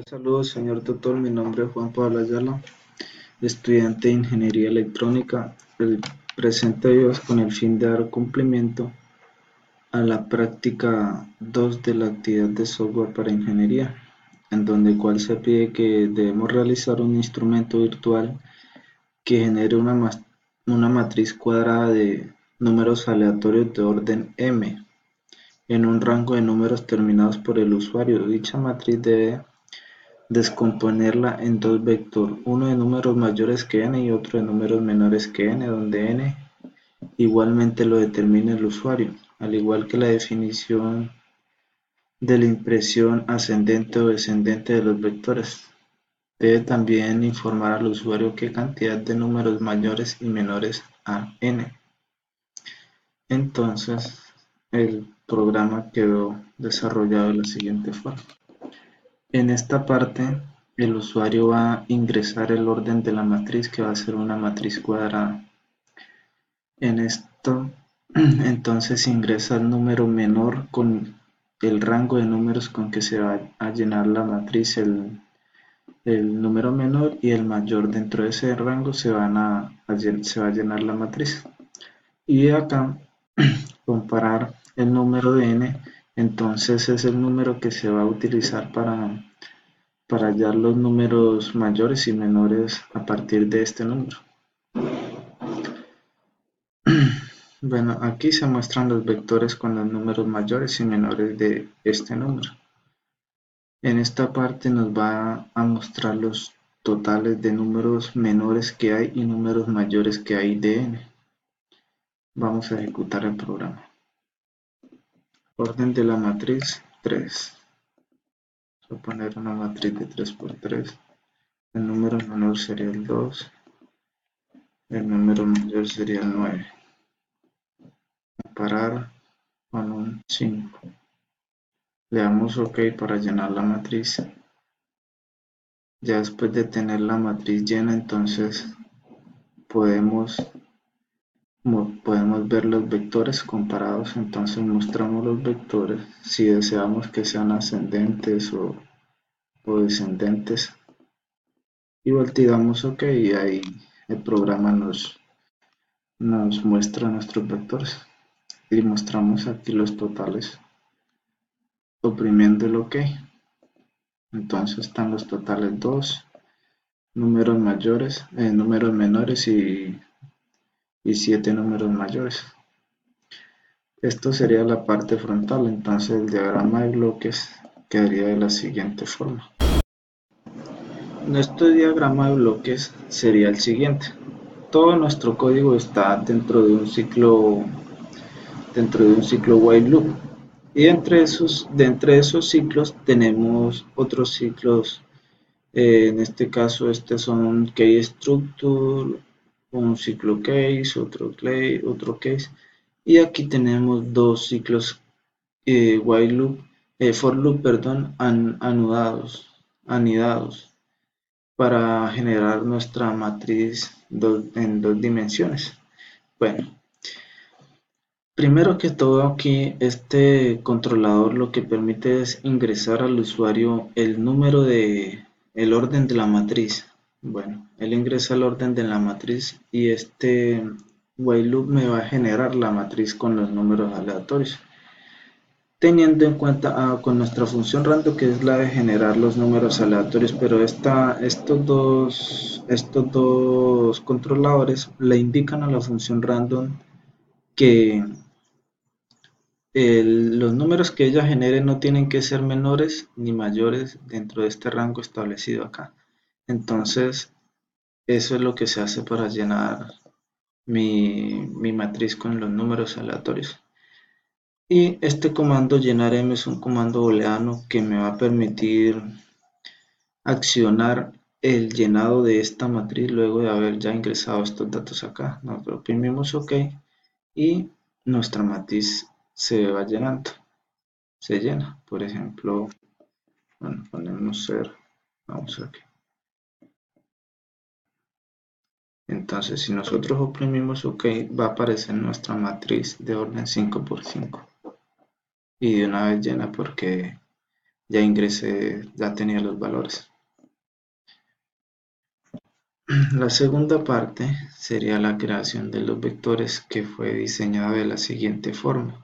Saludos, señor tutor. Mi nombre es Juan Pablo Ayala, estudiante de Ingeniería Electrónica. El presente video es con el fin de dar cumplimiento a la práctica 2 de la actividad de software para ingeniería, en donde cual se pide que debemos realizar un instrumento virtual que genere una matriz cuadrada de números aleatorios de orden m en un rango de números terminados por el usuario. Dicha matriz debe descomponerla en dos vectores, uno de números mayores que n y otro de números menores que n, donde n igualmente lo determina el usuario, al igual que la definición de la impresión ascendente o descendente de los vectores. Debe también informar al usuario qué cantidad de números mayores y menores a n. Entonces, el programa quedó desarrollado de la siguiente forma. En esta parte, el usuario va a ingresar el orden de la matriz, que va a ser una matriz cuadrada. En esto, entonces ingresa el número menor con el rango de números con que se va a llenar la matriz, el número menor, y el mayor dentro de ese rango se va a llenar la matriz. Y acá, comparar el número de n, entonces es el número que se va a utilizar para hallar los números mayores y menores a partir de este número. Bueno, aquí se muestran los vectores con los números mayores y menores de este número. En esta parte nos va a mostrar los totales de números menores que hay y números mayores que hay de n. Vamos a ejecutar el programa. Orden de la matriz 3. Voy a poner una matriz de 3 por 3. El número menor sería el 2. El número mayor sería el 9. Comparar con un 5. Le damos OK para llenar la matriz. Ya después de tener la matriz llena, entonces podemos ver los vectores comparados. Entonces mostramos los vectores si deseamos que sean ascendentes o descendentes. Igual te damos OK y ahí el programa nos muestra nuestros vectores. Y mostramos aquí los totales oprimiendo el OK. Entonces están los totales 2, números menores y 7 números mayores. Esto sería la parte frontal. Entonces el diagrama de bloques quedaría de la siguiente forma. Nuestro diagrama de bloques sería el siguiente. Todo nuestro código está dentro de un ciclo while loop. Y entre esos ciclos tenemos otros ciclos. En este caso, son un case structure, un ciclo case, otro case. Y aquí tenemos dos ciclos while loop, for loop, perdón, anidados para generar nuestra matriz en dos dimensiones. Bueno, primero que todo, aquí este controlador lo que permite es ingresar al usuario el orden de la matriz. Bueno, él ingresa el orden de la matriz y este while loop me va a generar la matriz con los números aleatorios, teniendo en cuenta con nuestra función random, que es la de generar los números aleatorios, pero estos dos controladores le indican a la función random que los números que ella genere no tienen que ser menores ni mayores dentro de este rango establecido acá. Entonces, eso es lo que se hace para llenar mi matriz con los números aleatorios. Y este comando llenar m es un comando booleano que me va a permitir accionar el llenado de esta matriz luego de haber ya ingresado estos datos acá. Nos oprimimos OK y nuestra matriz se va llenando. Se llena. Por ejemplo, bueno, ponemos 0. Vamos aquí. Entonces, si nosotros oprimimos OK, va a aparecer nuestra matriz de orden 5 por 5. Y de una vez llena porque ya ingresé, ya tenía los valores. La segunda parte sería la creación de los vectores, que fue diseñada de la siguiente forma.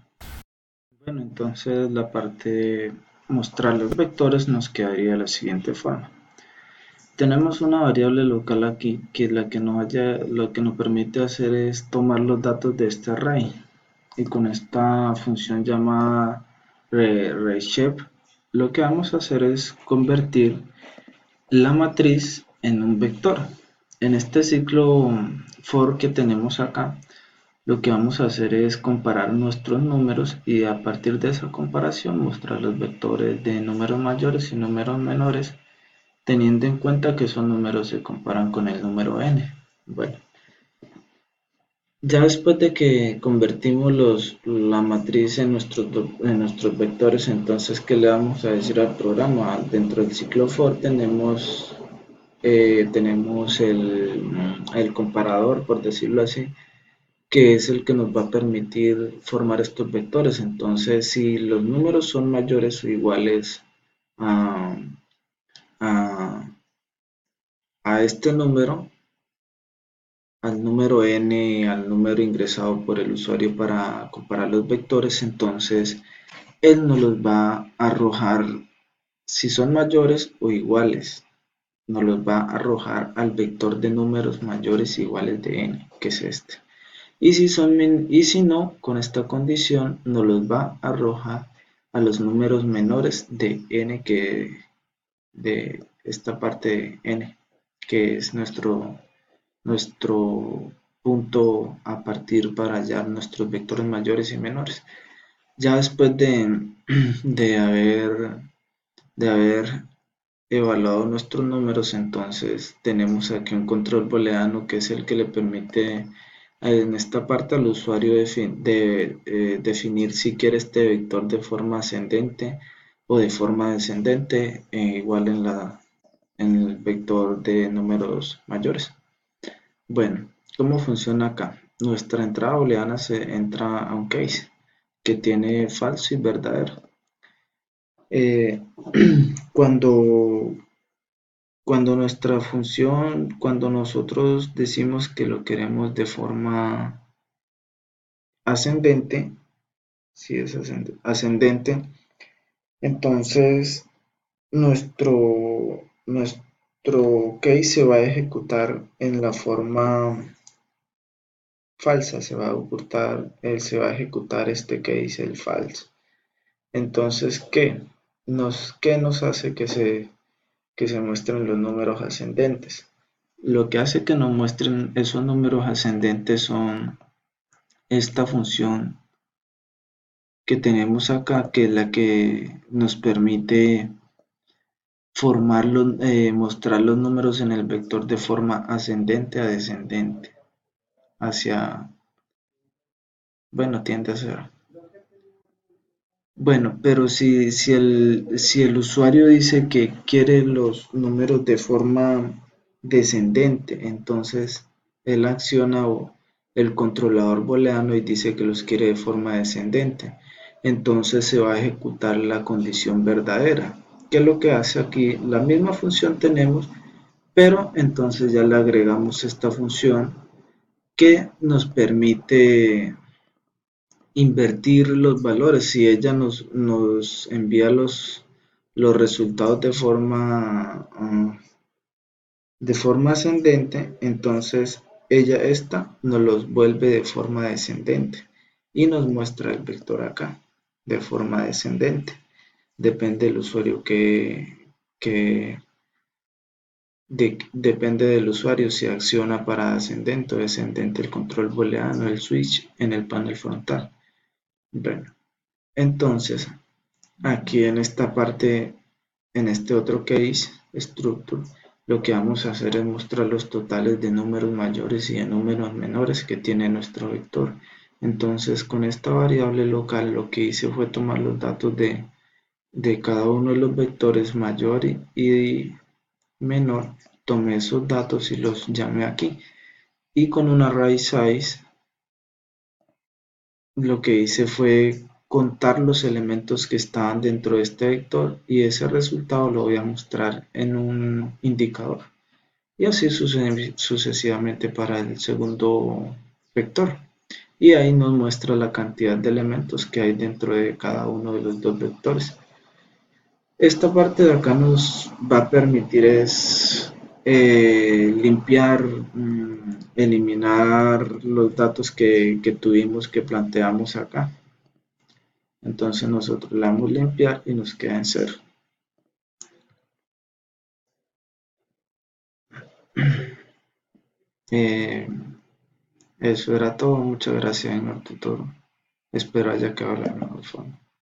Bueno, entonces la parte de mostrar los vectores nos quedaría de la siguiente forma. Tenemos una variable local aquí que lo que nos permite hacer es tomar los datos de este array, y con esta función llamada reshape lo que vamos a hacer es convertir la matriz en un vector. En este ciclo for que tenemos acá, lo que vamos a hacer es comparar nuestros números y a partir de esa comparación mostrar los vectores de números mayores y números menores, teniendo en cuenta que esos números se comparan con el número n. Bueno, ya después de que convertimos la matriz en nuestros vectores, entonces, ¿qué le vamos a decir al programa? Dentro del ciclo for tenemos el comparador, por decirlo así, que es el que nos va a permitir formar estos vectores. Entonces, si los números son mayores o iguales a, a, a este número, al número n, al número ingresado por el usuario para comparar los vectores, entonces él nos los va a arrojar si son mayores o iguales. Nos los va a arrojar al vector de números mayores o iguales de n, que es este. Y si no, con esta condición nos los va a arrojar a los números menores de n, que de esta parte de n, que es nuestro punto a partir para hallar nuestros vectores mayores y menores. Ya después de haber evaluado nuestros números, entonces tenemos aquí un control booleano que es el que le permite en esta parte al usuario definir si quiere este vector de forma ascendente o de forma descendente, igual en el vector de números mayores. Bueno, ¿cómo funciona acá? Nuestra entrada booleana se entra a un case que tiene falso y verdadero. Eh, cuando, cuando nosotros decimos que lo queremos de forma ascendente, si es ascendente, entonces nuestro case se va a ejecutar en la forma falsa, se va a ejecutar este case, el false. Entonces, ¿qué nos hace que se muestren los números ascendentes? Lo que hace que nos muestren esos números ascendentes son esta función que tenemos acá, que es la que nos permite mostrar los números en el vector de forma ascendente a descendente, bueno, tiende a ser. Bueno, pero si el usuario dice que quiere los números de forma descendente, entonces él acciona el controlador booleano y dice que los quiere de forma descendente. Entonces se va a ejecutar la condición verdadera. ¿Qué es lo que hace aquí? La misma función tenemos, pero entonces ya le agregamos esta función que nos permite invertir los valores. Si ella nos envía los resultados de forma ascendente, entonces esta nos los vuelve de forma descendente y nos muestra el vector acá de forma descendente. Depende del usuario depende del usuario si acciona para ascendente o descendente el control booleano, el switch en el panel frontal. Bueno, entonces aquí en esta parte, en este otro case structure, lo que vamos a hacer es mostrar los totales de números mayores y de números menores que tiene nuestro vector. Entonces con esta variable local lo que hice fue tomar los datos de cada uno de los vectores mayor y menor, tomé esos datos y los llamé aquí, y con un array size lo que hice fue contar los elementos que estaban dentro de este vector y ese resultado lo voy a mostrar en un indicador. Y así sucesivamente para el segundo vector. Y ahí nos muestra la cantidad de elementos que hay dentro de cada uno de los dos vectores. Esta parte de acá nos va a permitir limpiar, eliminar los datos que tuvimos, que planteamos acá. Entonces nosotros le damos limpiar y nos queda en cero. Eh, Eso era todo. Muchas gracias en el tutor. Espero haya quedado de la mejor forma.